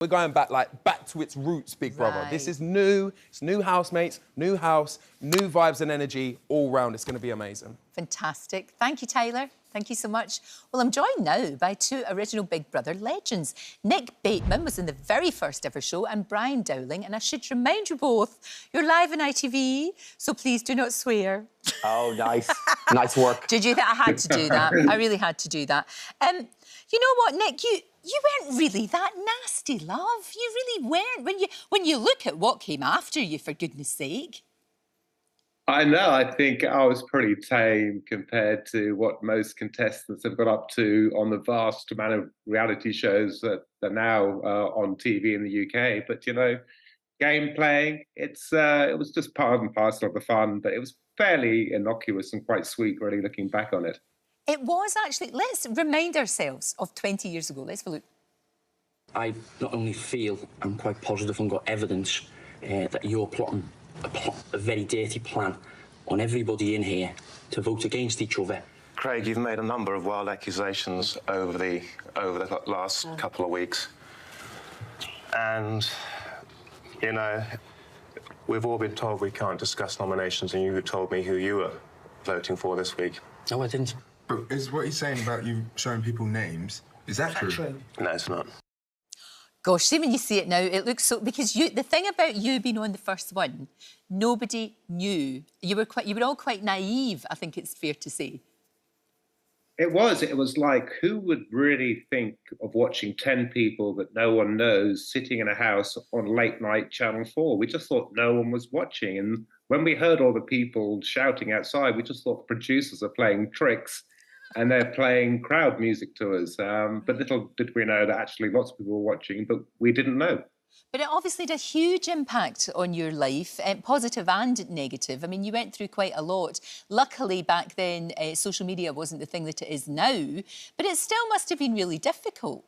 We're going back to its roots, Big Brother. Right. This is new. It's new housemates, new house, new vibes and energy all round. It's going to be amazing. Fantastic. Thank you, Tyler. Thank you so much. Well, I'm joined now by two original Big Brother legends. Nick Bateman was in the very first ever show, and Brian Dowling. And I should remind you both, you're live on ITV, so please do not swear. Oh, nice. Nice work. Did you think I had to do that? I really had to do that. You know what, Nick? You weren't really that nasty, love. You really weren't. When you look at what came after you, for goodness sake. I know. I think I was pretty tame compared to what most contestants have got up to on the vast amount of reality shows that are now on TV in the UK. But, you know, game playing, it was just part and parcel of the fun. But it was fairly innocuous and quite sweet, really, looking back on it. It was actually. Let's remind ourselves of 20 years ago. Let's have a look. I not only feel, I'm quite positive and got evidence that you're plotting a very dirty plan on everybody in here to vote against each other. Craig, you've made a number of wild accusations over the last couple of weeks. And, you know, we've all been told we can't discuss nominations, and you told me who you were voting for this week. No, I didn't. But is what he's saying about you showing people names, is that true? No, it's not. Gosh, see, when you see it now, it looks so... Because the thing about you being on the first one, nobody knew. You were all quite naive, I think it's fair to say. It was like, who would really think of watching 10 people that no one knows sitting in a house on late night Channel 4? We just thought no one was watching. And when we heard all the people shouting outside, we just thought the producers are playing tricks and they're playing crowd music to us. But little did we know that actually lots of people were watching, but we didn't know. But it obviously had a huge impact on your life, positive and negative. I mean, you went through quite a lot. Luckily, back then, social media wasn't the thing that it is now, but it still must have been really difficult.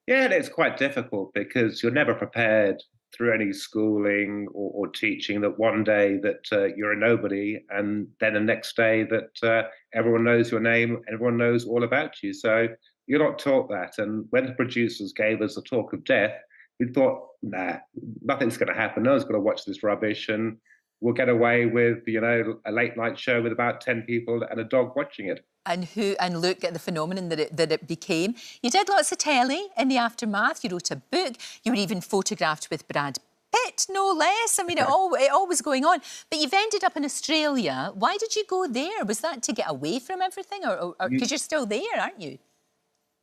Yeah, it's quite difficult because you're never prepared through any schooling or teaching that one day that you're a nobody, and then the next day that everyone knows your name and everyone knows all about you. So you're not taught that. And when the producers gave us the talk of death, we thought, nah, nothing's going to happen. No one's going to watch this rubbish, and we'll get away with, you know, a late night show with about 10 people and a dog watching it. And look at the phenomenon that it became. You did lots of telly in the aftermath. You wrote a book. You were even photographed with Brad Pitt, no less. I mean, it all was going on. But you've ended up in Australia. Why did you go there? Was that to get away from everything, or because you're still there, aren't you?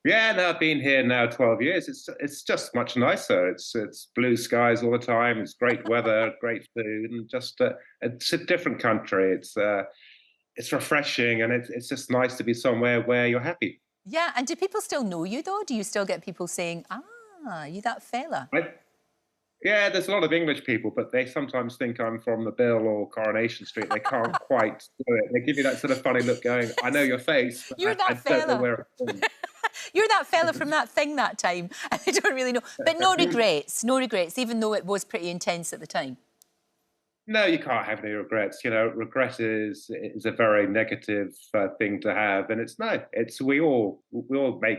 Yeah, no, I've been here now 12 years. It's just much nicer. It's blue skies all the time. It's great weather, great food, and just it's a different country. It's refreshing, and it's just nice to be somewhere where you're happy. Yeah, and do people still know you, though? Do you still get people saying, you that fella? Yeah, there's a lot of English people, but they sometimes think I'm from the Bill or Coronation Street. They can't quite do it. They give you that sort of funny look going, I know your face, but You're that I fella. don't know where I'm from. You're that fella from that thing that time. I don't really know. But no regrets, even though it was pretty intense at the time. No, you can't have any regrets. You know, regret is a very negative thing to have, and we all make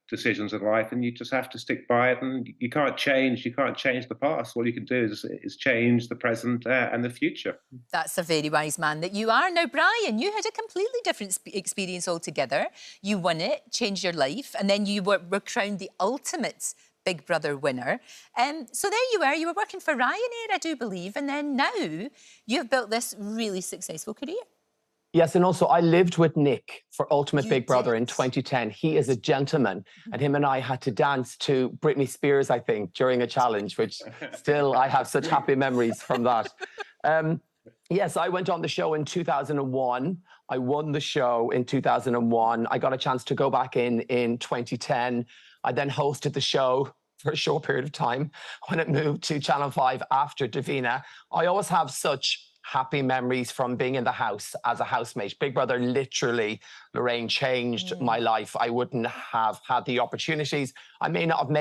decisions in life, and you just have to stick by it. And you can't change the past. All you can do is change the present and the future. That's a very wise man that you are. Now, Brian, you had a completely different experience altogether. You won it, changed your life, and then you were crowned the ultimate Big Brother winner. So there you were working for Ryanair, I do believe, and then now you've built this really successful career. Yes, and also I lived with Nick for Ultimate Big Brother in 2010. He is a gentleman, and him and I had to dance to Britney Spears, I think, during a challenge, which still I have such happy memories from that. Yes, I went on the show in 2001. I won the show in 2001. I got a chance to go back in 2010. I then hosted the show for a short period of time when it moved to Channel 5 after Davina. I always have such happy memories from being in the house as a housemate. Big Brother literally, Lorraine, changed my life. I wouldn't have had the opportunities. I may not have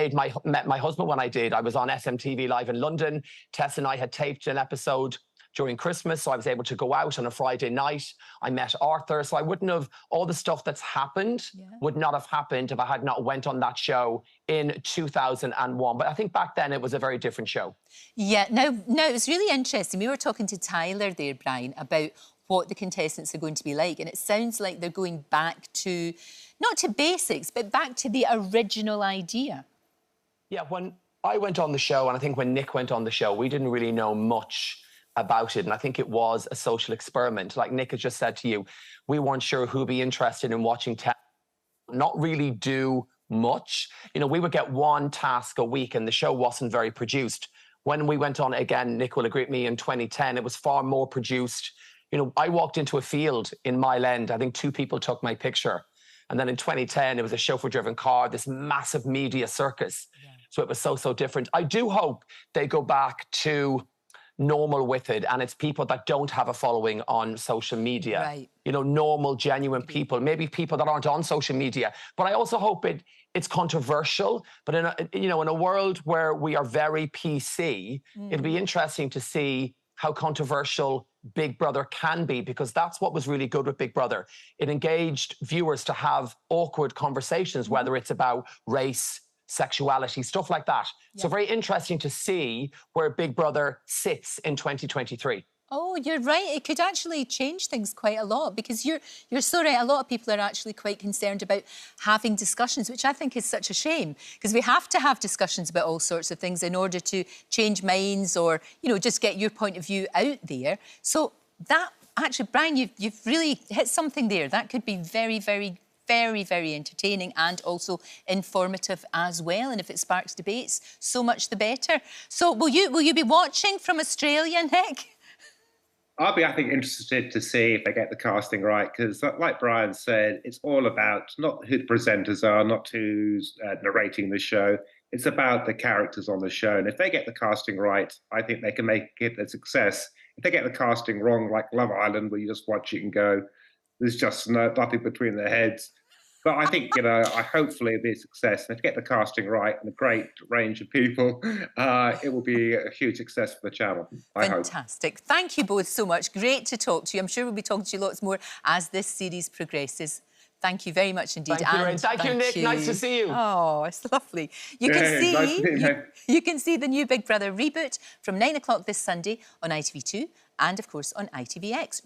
met my husband when I did. I was on SMTV Live in London. Tess and I had taped an episode during Christmas, so I was able to go out on a Friday night. I met Arthur, so I wouldn't have, all the stuff that's happened would not have happened if I had not went on that show in 2001. But I think back then it was a very different show. Yeah, no, it was really interesting. We were talking to Tyler there, Brian, about what the contestants are going to be like, and it sounds like they're going back to, not to basics, but back to the original idea. Yeah, when I went on the show, and I think when Nick went on the show, we didn't really know much about it. And I think it was a social experiment. Like Nick has just said to you, we weren't sure who'd be interested in watching not really do much. You know, we would get one task a week and the show wasn't very produced. When we went on again, Nick will agree with me, in 2010, it was far more produced. You know, I walked into a field in Mile End. I think 2 people took my picture. And then in 2010, it was a chauffeur-driven car, this massive media circus. Yeah. So it was so different. I do hope they go back to normal with it, and it's people that don't have a following on social media. Right. You know, normal, genuine people, maybe people that aren't on social media. But I also hope it's controversial. But in a world where we are very PC, it'd be interesting to see how controversial Big Brother can be, because that's what was really good with Big Brother. It engaged viewers to have awkward conversations, whether it's about race, sexuality, stuff like that. Yeah. So very interesting to see where Big Brother sits in 2023. Oh, you're right. It could actually change things quite a lot, because you're so right. A lot of people are actually quite concerned about having discussions, which I think is such a shame, because we have to have discussions about all sorts of things in order to change minds or, you know, just get your point of view out there. So that, actually, Brian, you've really hit something there. That could be very, very entertaining and also informative as well. And if it sparks debates, so much the better. So will you be watching from Australia, Nick? I'll be, I think, interested to see if they get the casting right, because like Brian said, it's all about not who the presenters are, not who's narrating the show. It's about the characters on the show. And if they get the casting right, I think they can make it a success. If they get the casting wrong, like Love Island, where you just watch it and go, there's just nothing between their heads. But I think, you know, hopefully it'll be a success. And if you get the casting right and a great range of people, it will be a huge success for the channel, I hope. Fantastic. Thank you both so much. Great to talk to you. I'm sure we'll be talking to you lots more as this series progresses. Thank you very much indeed. Thank you, Ryan. Thank you, Nick. Nice to see you. Oh, it's lovely. You can see the new Big Brother Reboot from 9 o'clock this Sunday on ITV2 and, of course, on ITVX.